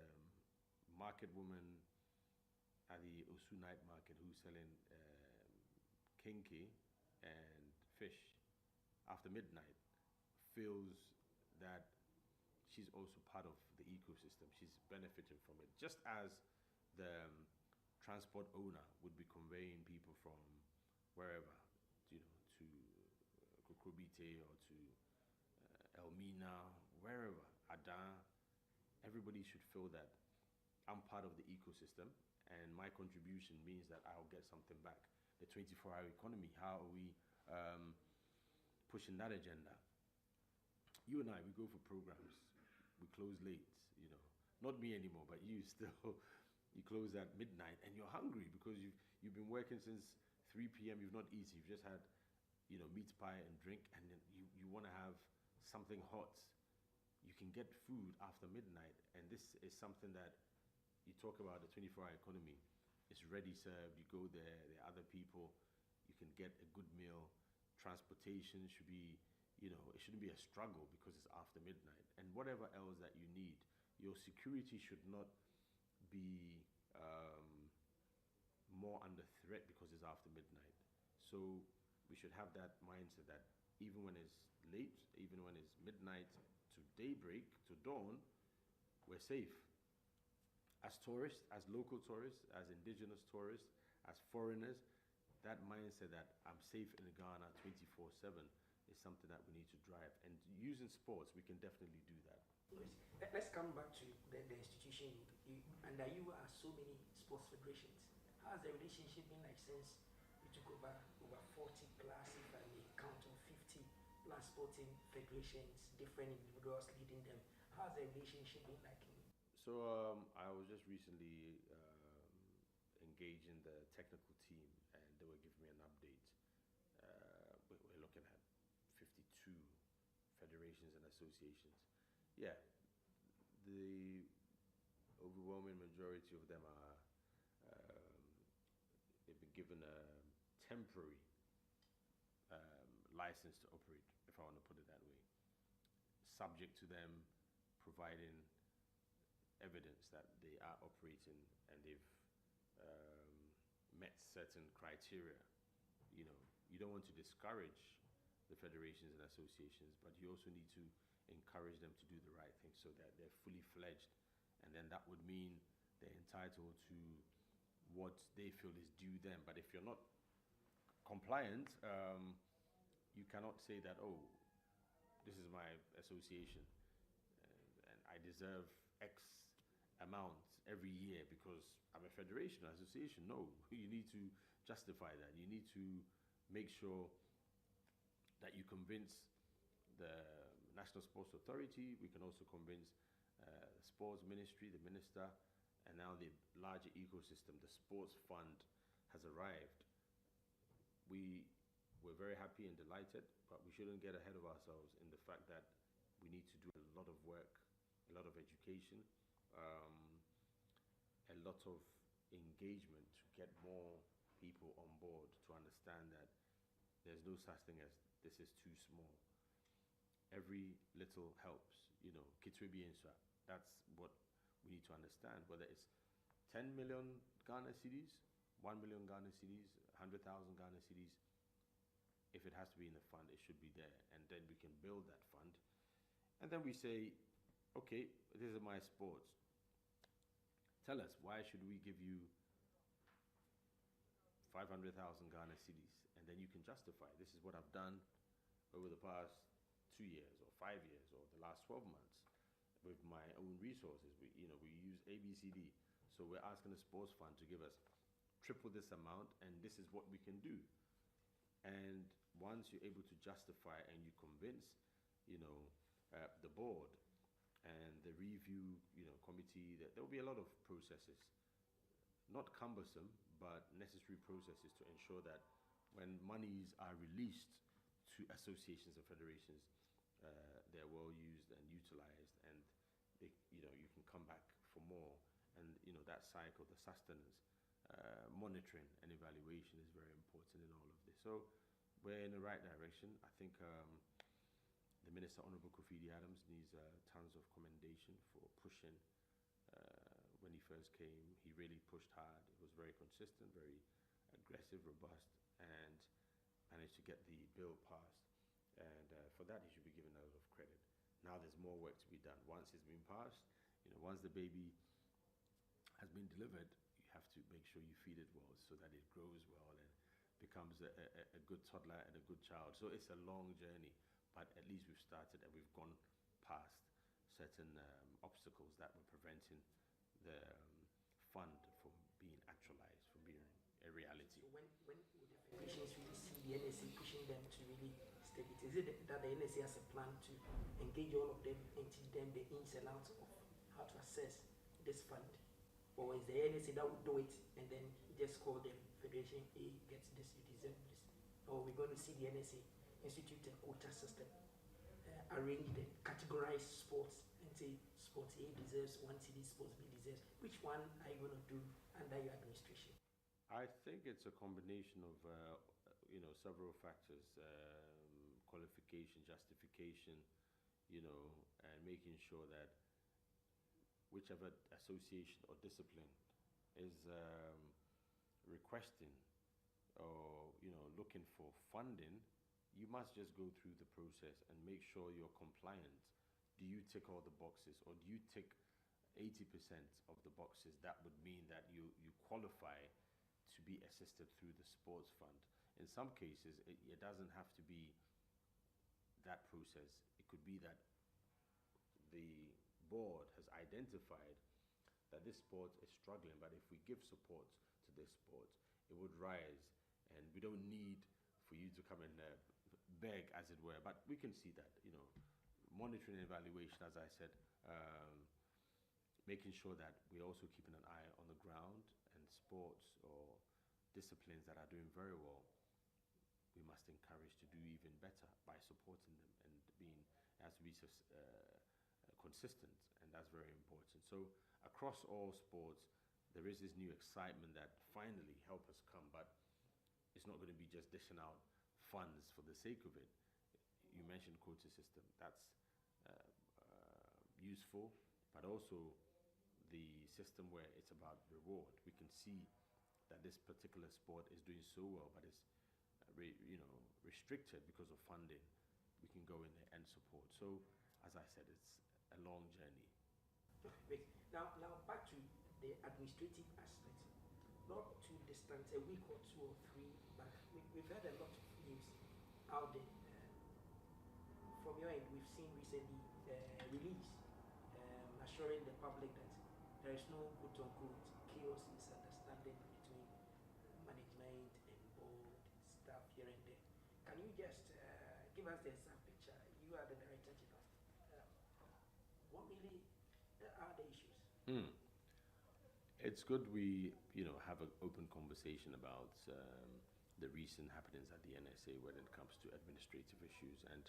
market woman at the Osu night market who's selling kinky and fish after midnight feels that she's also part of the ecosystem. She's benefiting from it. Just as the transport owner would be conveying people from wherever, to Kokrobite or to Elmina, wherever, Ada, everybody should feel that I'm part of the ecosystem and my contribution means that I'll get something back. The 24-hour economy, how are we pushing that agenda? You and I, we go for programs. We close late, Not me anymore, but you still, you close at midnight and you're hungry because you've been working since 3 p.m. You've not eaten. You've just had, meat pie and drink, and then you want to have something hot. You can get food after midnight, and this is something that you talk about, the 24-hour economy. It's ready served. You go there are other people. You can get a good meal. Transportation should be, it shouldn't be a struggle because it's after midnight. And whatever else that you need, your security should not be more under threat because it's after midnight. So we should have that mindset that even when it's late, even when it's midnight to daybreak, to dawn, we're safe. As tourists, as local tourists, as indigenous tourists, as foreigners, that mindset that I'm safe in Ghana 24/7 is something that we need to drive. And using sports, we can definitely do that. Let's come back to the institution. Under you are so many sports federations. How has the relationship been like since you took over 40 plus, if I may count on 50 plus sporting federations, different individuals leading them? How has the relationship been like? So I was just recently engaged in the technical team, and they were giving me an update. We're looking at 52 federations and associations. Yeah, the overwhelming majority of them are they've been given a temporary license to operate, if I want to put it that way, subject to them providing evidence that they are operating and they've met certain criteria. You don't want to discourage the federations and associations, but you also need to encourage them to do the right thing so that they're fully fledged, and then that would mean they're entitled to what they feel is due them. But if you're not compliant, you cannot say that, oh, this is my association and I deserve X amount every year because I'm a federation or association. No, you need to justify that. You need to make sure that you convince the National Sports Authority. We can also convince the Sports Ministry, the Minister, and now the larger ecosystem, the Sports Fund has arrived. We're very happy and delighted, but we shouldn't get ahead of ourselves in the fact that we need to do a lot of work education, a lot of engagement to get more people on board to understand that there's no such thing as this is too small. Every little helps, Kitwebienswa. That's what we need to understand, whether it's 10 million Ghana cedis, 1 million Ghana cedis, 100,000 Ghana cedis. If it has to be in the fund, it should be there. And then we can build that fund. And then we say, okay, this is my sports. Tell us, why should we give you 500,000 Ghana cedis? And then you can justify, this is what I've done over the past 2 years or 5 years or the last 12 months with my own resources. We use ABCD. So we're asking the sports fund to give us triple this amount, and this is what we can do. And once you're able to justify and you convince, the board and the review, committee, that there will be a lot of processes, not cumbersome, but necessary processes to ensure that when monies are released to associations and federations, they're well used and utilized, and you can come back for more. And that cycle, the sustenance, monitoring and evaluation is very important in all of this. So we're in the right direction. I think the Minister, Honorable Kofi Adams, needs tons of commendation for pushing. When he first came, he really pushed hard. It was very consistent, very aggressive, robust, and managed to get the bill passed. And for that, he should be given a lot of credit. Now there's more work to be done. Once it's been passed, once the baby has been delivered, you have to make sure you feed it well so that it grows well and becomes a good toddler and a good child. So it's a long journey, but at least we've started and we've gone past certain obstacles that were preventing the fund from being actualized, from being a reality. So when would the federations really see the NSA pushing them to really step it? Is it that the NSA has a plan to engage all of them and teach them the ins and outs of how to access this fund? Or is the NSA that would do it and then just call them Federation A gets this, you deserve this? Or we're going to see the NSA institute a quota system, arrange and categorize sports and say sports A deserves 1 CD, sports B deserves. Which one are you going to do under your administration? I think it's a combination of several factors: qualification, justification, and making sure that whichever association or discipline is requesting or looking for funding, you must just go through the process and make sure you're compliant. Do you tick all the boxes, or do you tick 80% of the boxes? That would mean that you qualify to be assisted through the sports fund. In some cases, it doesn't have to be that process. It could be that the board has identified that this sport is struggling, but if we give support to this sport, it would rise, and we don't need for you to come and beg, as it were. But we can see that, monitoring and evaluation, as I said, making sure that we're also keeping an eye on the ground, and sports or disciplines that are doing very well, we must encourage to do even better by supporting them, and it has to be consistent, and that's very important. So across all sports, there is this new excitement that finally help us come, but it's not going to be just dishing out funds for the sake of it. You mentioned quota system. That's useful, but also the system where it's about reward. We can see that this particular sport is doing so well, but it's restricted because of funding. We can go in there and support. So, as I said, it's a long journey. Wait. Now back to the administrative aspect. Not too distant, a week or 2 or 3 back, we've heard a lot of news out there. From your end, we've seen recently release assuring the public that there is no quote-unquote chaos, misunderstanding between management and board, staff here and there. Can you just give us the exact picture? You are the Director General. What really are the issues? It's good we have an open conversation about the recent happenings at the NSA when it comes to administrative issues, and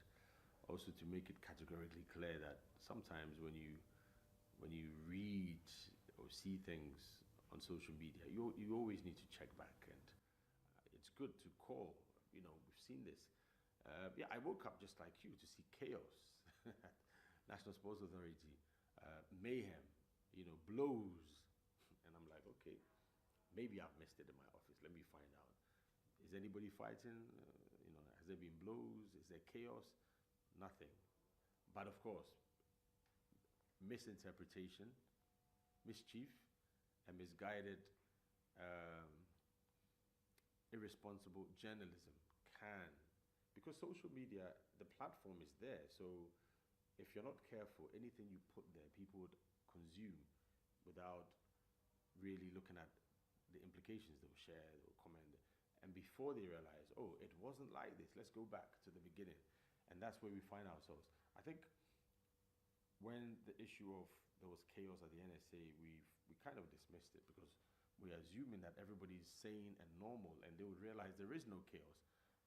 also to make it categorically clear that sometimes when you see things on social media, you always need to check back, and it's good to call. We've seen this. Yeah, I woke up just like you to see chaos at National Sports Authority, mayhem, blows, and I'm like, okay, maybe I've missed it in my office. Let me find out. Is anybody fighting? Has there been blows? Is there chaos? Nothing. But of course, misinterpretation, mischief, and misguided, irresponsible journalism can, because social media, the platform is there. So if you're not careful, anything you put there, people would consume without really looking at the implications. They'll share, they'll comment, and before they realize, oh, it wasn't like this, let's go back to the beginning. And that's where we find ourselves. I think when the issue of there was chaos at the NSA, we kind of dismissed it because we're assuming that everybody's sane and normal, and they would realize there is no chaos.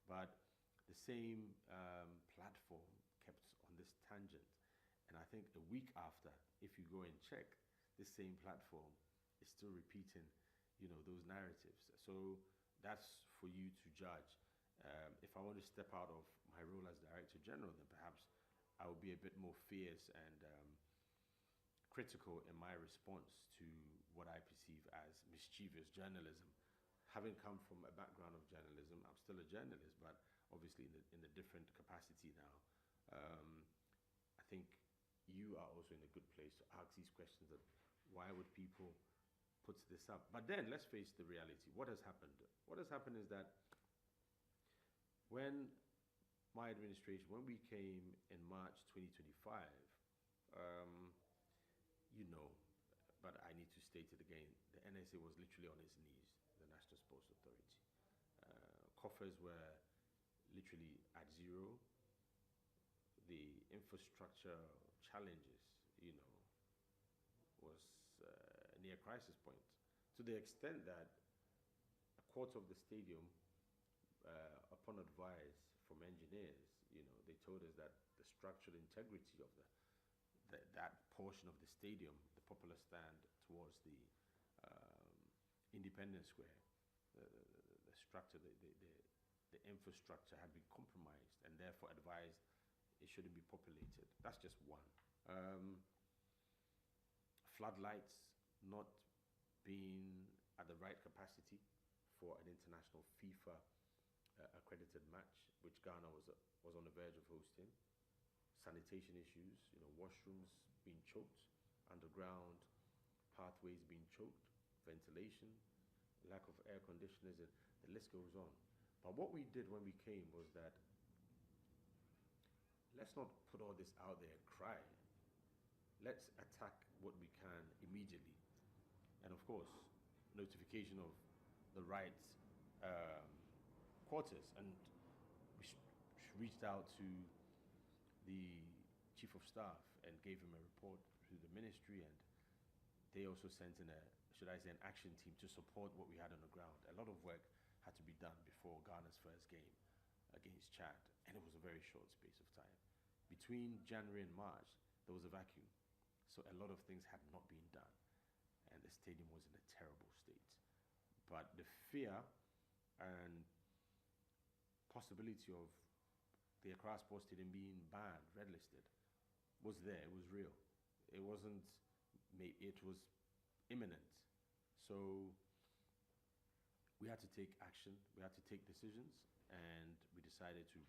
But the same platform kept on this tangent. And I think a week after, if you go and check, this same platform is still repeating, those narratives. So that's for you to judge. If I want to step out of my role as Director General, then perhaps I will be a bit more fierce and critical in my response to what I perceive as mischievous journalism. Having come from a background of journalism, I'm still a journalist, but obviously in a different capacity now. I think you are also in a good place to ask these questions of why would people put this up? But then let's face the reality. What has happened? What has happened is that when my administration, when we came in March 2025, but I need to state it again, the NSA was literally on its knees, the National Sports Authority. Coffers were literally at zero. The infrastructure challenges, was near crisis point, to the extent that a quarter of the stadium, upon advice from engineers, they told us that the structural integrity of that portion of the stadium, the popular stand towards the Independence Square, the structure, the infrastructure had been compromised, and therefore advised it shouldn't be populated. That's just one. Floodlights not being at the right capacity for an international FIFA accredited match, which Ghana was on the verge of hosting. Sanitation issues, washrooms being choked, underground pathways being choked, ventilation, lack of air conditioners, and the list goes on. But what we did when we came was that let's not put all this out there and cry. Let's attack what we can immediately. And of course, notification of the right quarters. And we reached out to the Chief of Staff and gave him a report to the ministry, and they also sent in an action team to support what we had on the ground. A lot of work had to be done before Ghana's first game against Chad, and it was a very short space of time. Between January and March, there was a vacuum, so a lot of things had not been done, and the stadium was in a terrible state. But the fear and possibility of the Accra Sports Stadium being banned, red listed, was there. It was real. It wasn't. It was imminent. So we had to take action. We had to take decisions, and we decided to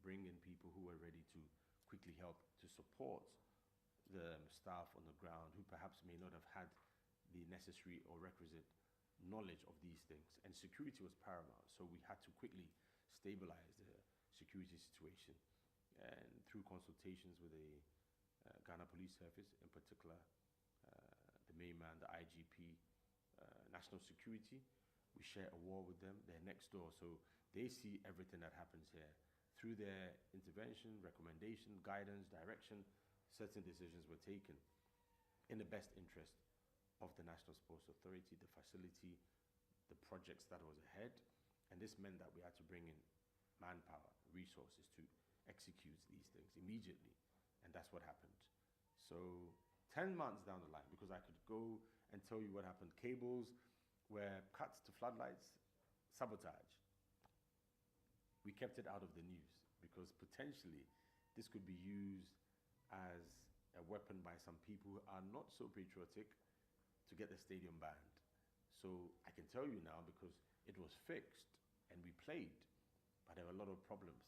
bring in people who were ready to quickly help to support the staff on the ground who perhaps may not have had the necessary or requisite knowledge of these things. And security was paramount, so we had to quickly stabilize the security situation. And through consultations with the Ghana Police Service, in particular, the main man, the IGP, National Security, we share a wall with them. They're next door, so they see everything that happens here. Through their intervention, recommendation, guidance, direction, certain decisions were taken in the best interest of the National Sports Authority, the facility, the projects that was ahead. And this meant that we had to bring in manpower, resources to execute these things immediately. And that's what happened. So 10 months down the line, because I could go and tell you what happened. Cables were cut to floodlights, sabotage. We kept it out of the news because potentially this could be used as a weapon by some people who are not so patriotic to get the stadium banned. So I can tell you now because it was fixed and we played, but there were a lot of problems.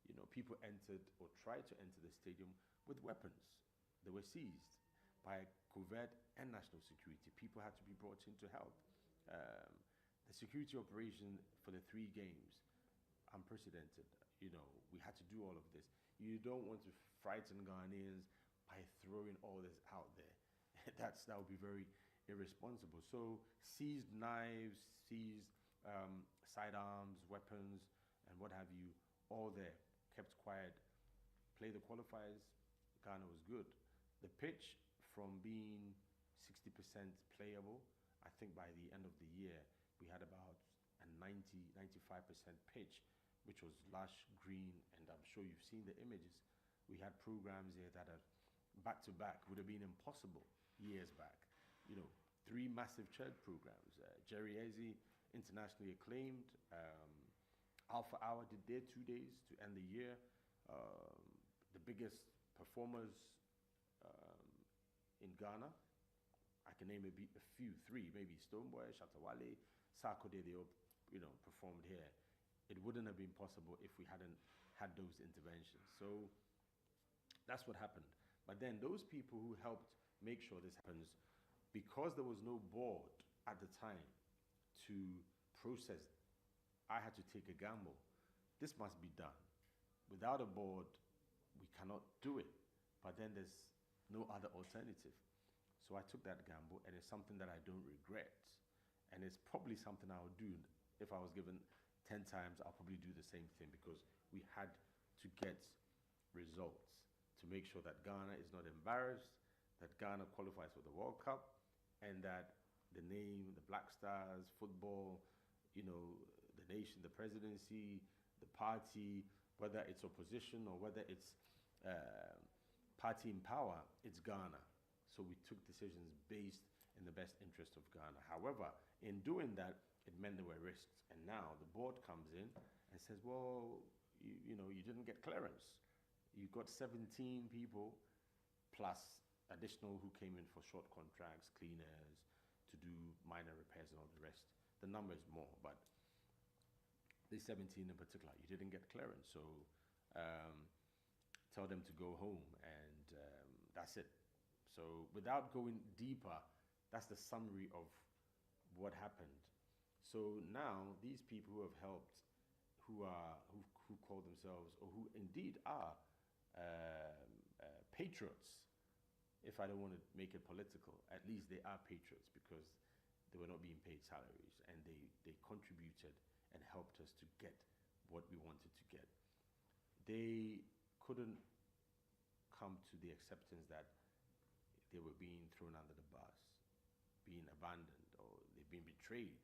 You know, people entered or tried to enter the stadium with weapons. They were seized by covert and national security. People had to be brought in to help. The security operation for the 3 games, unprecedented. You know, we had to do all of this. You don't want to frighten Ghanaians by throwing all this out there. That would be very irresponsible. So seized knives, seized sidearms, weapons, and what have you, all there. Kept quiet. Play the qualifiers. Ghana was good. The pitch, from being 60% playable, I think by the end of the year we had about a 95% pitch, which was lush green, and I'm sure you've seen the images. We had programs here that are back to back, would have been impossible years back. You know, 3 massive church programs. Jerry Eze, internationally acclaimed. Alpha Hour did their 2 days to end the year. The biggest performers in Ghana, I can name a few, 3, maybe Stoneboy, Shatawale, Sarkodie, they all, performed here. It wouldn't have been possible if we hadn't had those interventions. So that's what happened. But then those people who helped make sure this happens, because there was no board at the time to process, I had to take a gamble. This must be done. Without a board, we cannot do it. But then there's no other alternative. So I took that gamble, and it's something that I don't regret. And it's probably something I would do. If I was given 10 times, I'll probably do the same thing, because we had to get results to make sure that Ghana is not embarrassed, that Ghana qualifies for the World Cup, and that the name, the Black Stars, football, the nation, the presidency, the party, whether it's opposition or whether it's party in power, it's Ghana. So we took decisions based in the best interest of Ghana. However, in doing that, it meant there were risks. And now the board comes in and says, well, you didn't get clearance. You got 17 people plus additional who came in for short contracts, cleaners, to do minor repairs and all the rest. The number is more, but these 17 in particular, you didn't get clearance. So tell them to go home, and that's it. So without going deeper, that's the summary of what happened. So now these people who have helped, who call themselves, or who indeed are patriots, if I don't want to make it political, at least they are patriots, because they were not being paid salaries, and they contributed and helped us to get what we wanted to get. They couldn't come to the acceptance that they were being thrown under the bus, being abandoned, or they've been betrayed.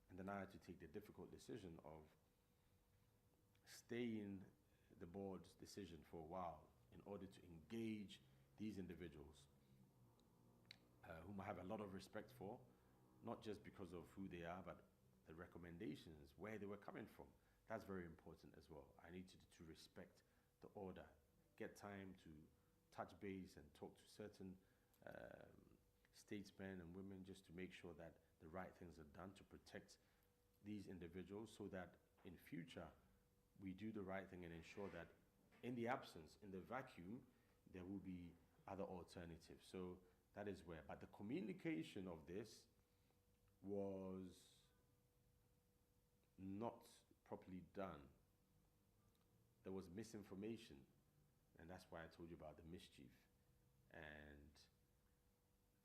And then I had to take the difficult decision of staying the board's decision for a while in order to engage these individuals whom I have a lot of respect for, not just because of who they are, but the recommendations, where they were coming from. That's very important as well. I needed to respect the order, get time to touch base and talk to certain statesmen and women, just to make sure that the right things are done to protect these individuals, so that in future we do the right thing and ensure that in the absence, in the vacuum, there will be other alternatives. So that is where. But the communication of this was not properly done. There was misinformation, and that's why I told you about the mischief. And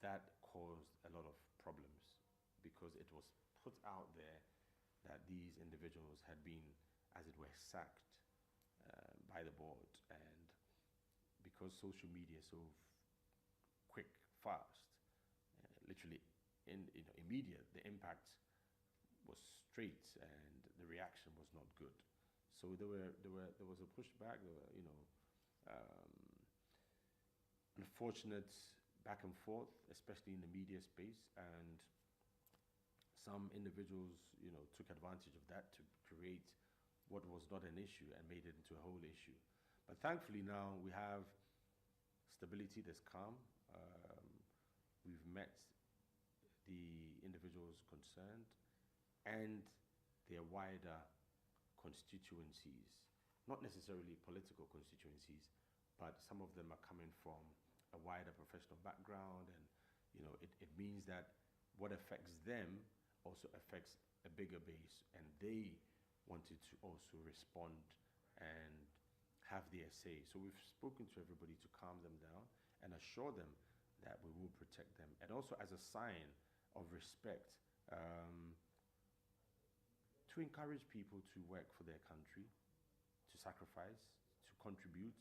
that caused a lot of problems, because it was put out there that these individuals had been, as it were, sacked by the board. And because social media is so quick, fast, literally immediate, the impact was straight, and the reaction was not good. So there was a pushback. There were, unfortunate back and forth, especially in the media space, and some individuals, took advantage of that to create what was not an issue and made it into a whole issue. But thankfully now we have stability, there's calm. We've met the individuals concerned and their wider constituencies, not necessarily political constituencies, but some of them are coming from a wider professional background, and it means that what affects them also affects a bigger base, and they wanted to also respond and have their say. So we've spoken to everybody to calm them down and assure them that we will protect them, and also as a sign of respect, to encourage people to work for their country, to sacrifice, to contribute,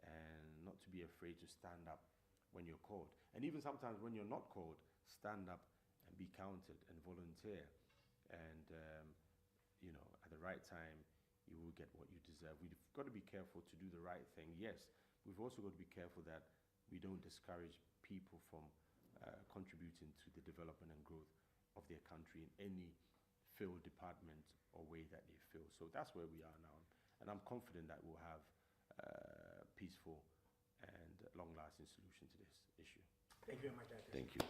and not to be afraid to stand up when you're called. And even sometimes when you're not called, stand up and be counted and volunteer. And, at the right time, you will get what you deserve. We've got to be careful to do the right thing. Yes, we've also got to be careful that we don't discourage people from contributing to the development and growth of their country in any field, department, or way that they feel. So that's where we are now. And I'm confident that we'll have a peaceful and long-lasting solution to this issue. Thank you very much, Doctor. Thank you.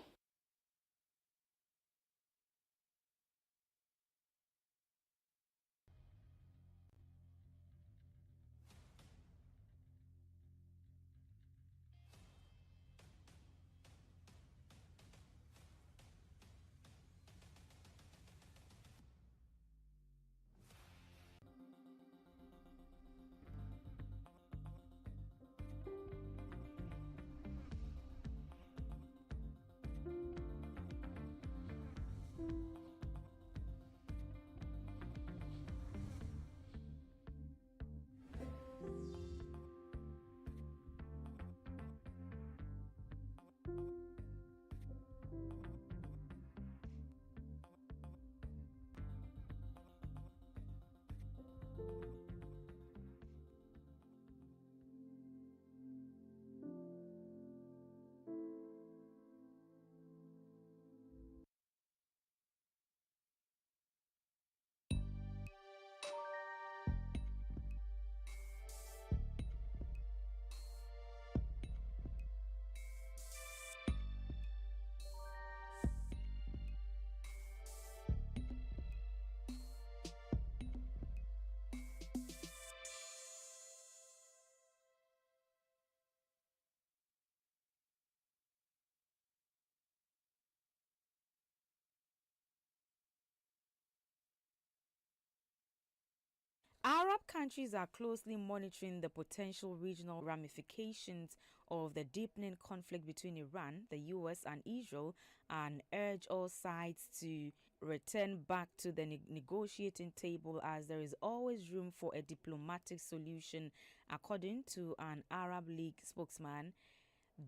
Arab countries are closely monitoring the potential regional ramifications of the deepening conflict between Iran, the US, and Israel, and urge all sides to return back to the negotiating table, as there is always room for a diplomatic solution, according to an Arab League spokesman.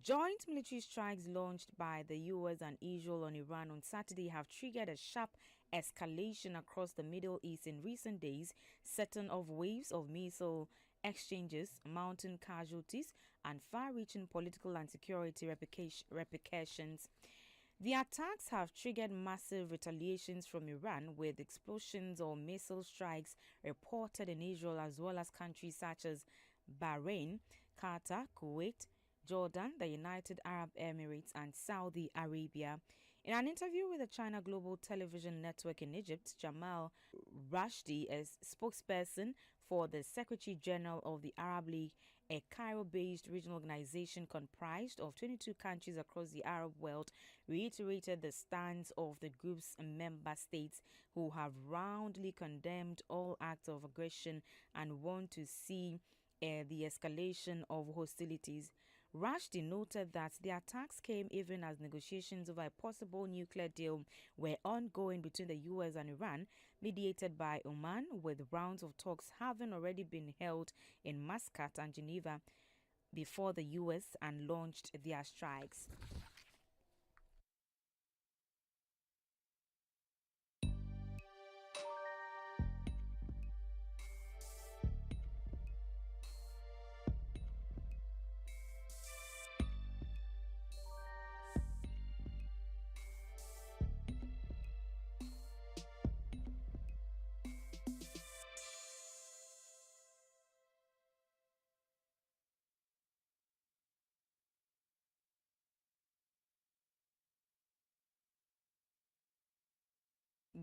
Joint military strikes launched by the US and Israel on Iran on Saturday have triggered a sharp escalation across the Middle East in recent days, setting off waves of missile exchanges, mounting casualties, and far-reaching political and security repercussions. The attacks have triggered massive retaliations from Iran, with explosions or missile strikes reported in Israel, as well as countries such as Bahrain, Qatar, Kuwait, Jordan, the United Arab Emirates, and Saudi Arabia. In an interview with the China Global Television Network in Egypt, Jamal Rashdi, a spokesperson for the Secretary General of the Arab League, a Cairo-based regional organization comprised of 22 countries across the Arab world, reiterated the stance of the group's member states, who have roundly condemned all acts of aggression and want to see the escalation of hostilities. Rashdi noted that the attacks came even as negotiations over a possible nuclear deal were ongoing between the US and Iran, mediated by Oman, with rounds of talks having already been held in Muscat and Geneva before the US and launched their strikes.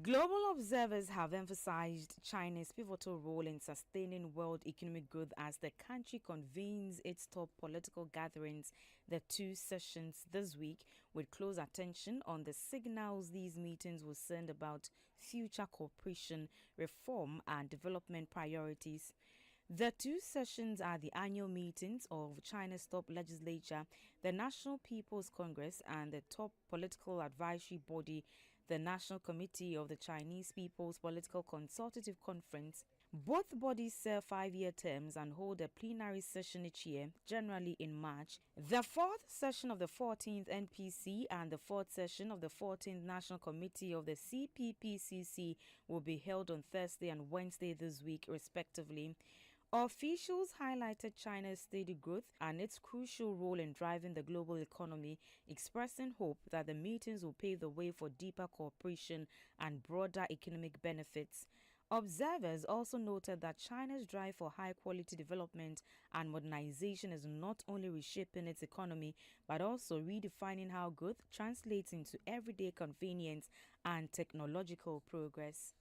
Global observers have emphasized China's pivotal role in sustaining world economic growth as the country convenes its top political gatherings, the two sessions this week, with close attention on the signals these meetings will send about future cooperation, reform, and development priorities. The two sessions are the annual meetings of China's top legislature, the National People's Congress, and the top political advisory body, the National Committee of the Chinese People's Political Consultative Conference. Both bodies serve 5-year terms and hold a plenary session each year, generally in March. The fourth session of the 14th NPC and the fourth session of the 14th National Committee of the CPPCC will be held on Thursday and Wednesday this week, respectively. Officials highlighted China's steady growth and its crucial role in driving the global economy, expressing hope that the meetings will pave the way for deeper cooperation and broader economic benefits. Observers also noted that China's drive for high-quality development and modernization is not only reshaping its economy, but also redefining how growth translates into everyday convenience and technological progress.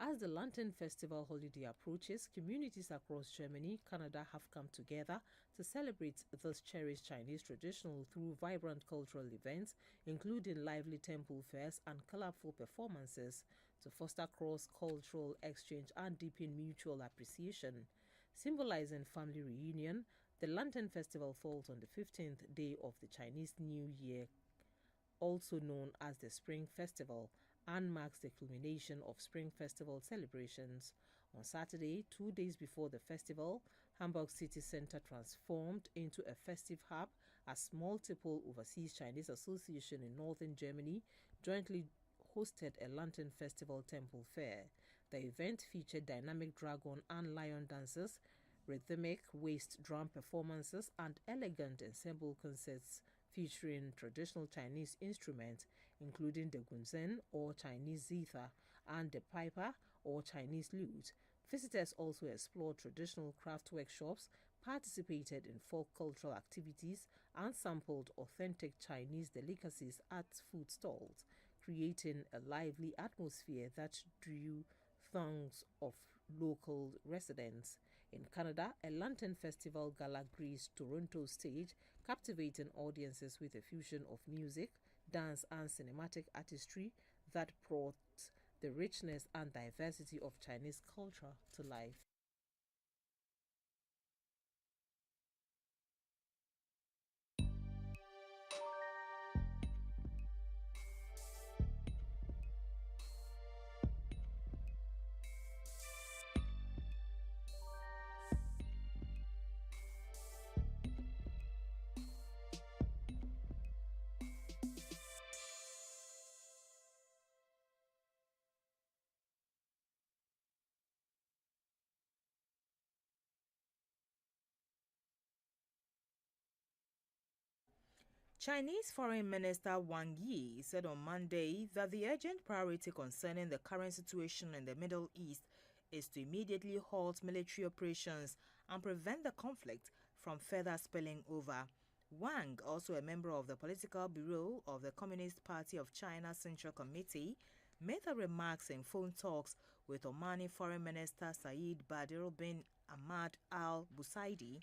As the Lantern Festival holiday approaches, communities across Germany, Canada have come together to celebrate this cherished Chinese tradition through vibrant cultural events, including lively temple fairs and colorful performances, to foster cross-cultural exchange and deepen mutual appreciation. Symbolizing family reunion, the Lantern Festival falls on the 15th day of the Chinese New Year, also known as the Spring Festival, and marks the culmination of Spring Festival celebrations. On Saturday, 2 days before the festival, Hamburg city center transformed into a festive hub as multiple overseas Chinese associations in northern Germany jointly hosted a Lantern Festival temple fair. The event featured dynamic dragon and lion dances, rhythmic waist drum performances, and elegant ensemble concerts featuring traditional Chinese instruments, including the gunzhen or Chinese zither and the piper or Chinese lute. Visitors also explored traditional craft workshops, participated in folk cultural activities, and sampled authentic Chinese delicacies at food stalls, creating a lively atmosphere that drew throngs of local residents. In Canada, a Lantern Festival gala graced Toronto's stage, captivating audiences with a fusion of music, dance, and cinematic artistry that brought the richness and diversity of Chinese culture to life. Chinese Foreign Minister Wang Yi said on Monday that the urgent priority concerning the current situation in the Middle East is to immediately halt military operations and prevent the conflict from further spilling over. Wang, also a member of the political bureau of the Communist Party of China Central Committee, made the remarks in phone talks with Omani Foreign Minister Saeed Badr bin Ahmad Al Busaidi.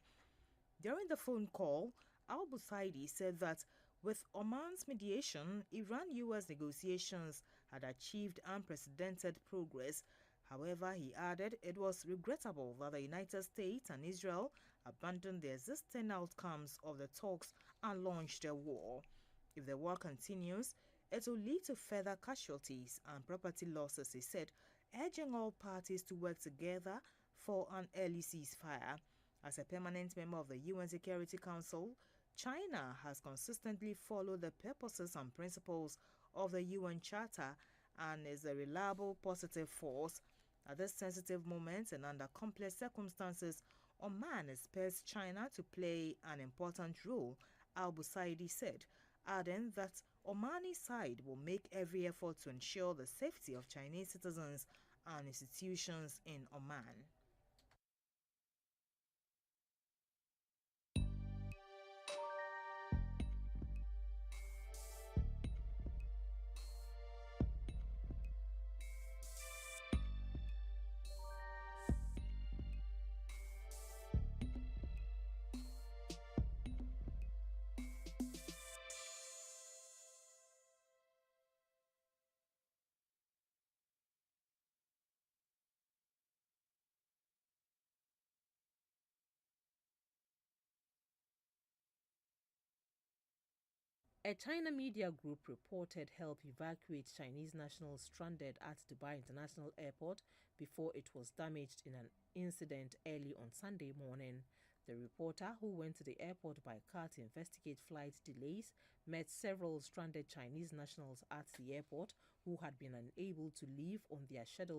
During the phone call, Al-Busaidi said that with Oman's mediation, Iran-US negotiations had achieved unprecedented progress. However, he added it was regrettable that the United States and Israel abandoned the existing outcomes of the talks and launched a war. If the war continues, it will lead to further casualties and property losses, he said, urging all parties to work together for an early ceasefire. As a permanent member of the UN Security Council, China has consistently followed the purposes and principles of the UN Charter and is a reliable positive force. At this sensitive moment and under complex circumstances, Oman expects China to play an important role, al-Busaidi said, adding that Omani side will make every effort to ensure the safety of Chinese citizens and institutions in Oman. A China media group reported help evacuate Chinese nationals stranded at Dubai International Airport before it was damaged in an incident early on Sunday morning. The reporter, who went to the airport by car to investigate flight delays, met several stranded Chinese nationals at the airport who had been unable to leave on their scheduled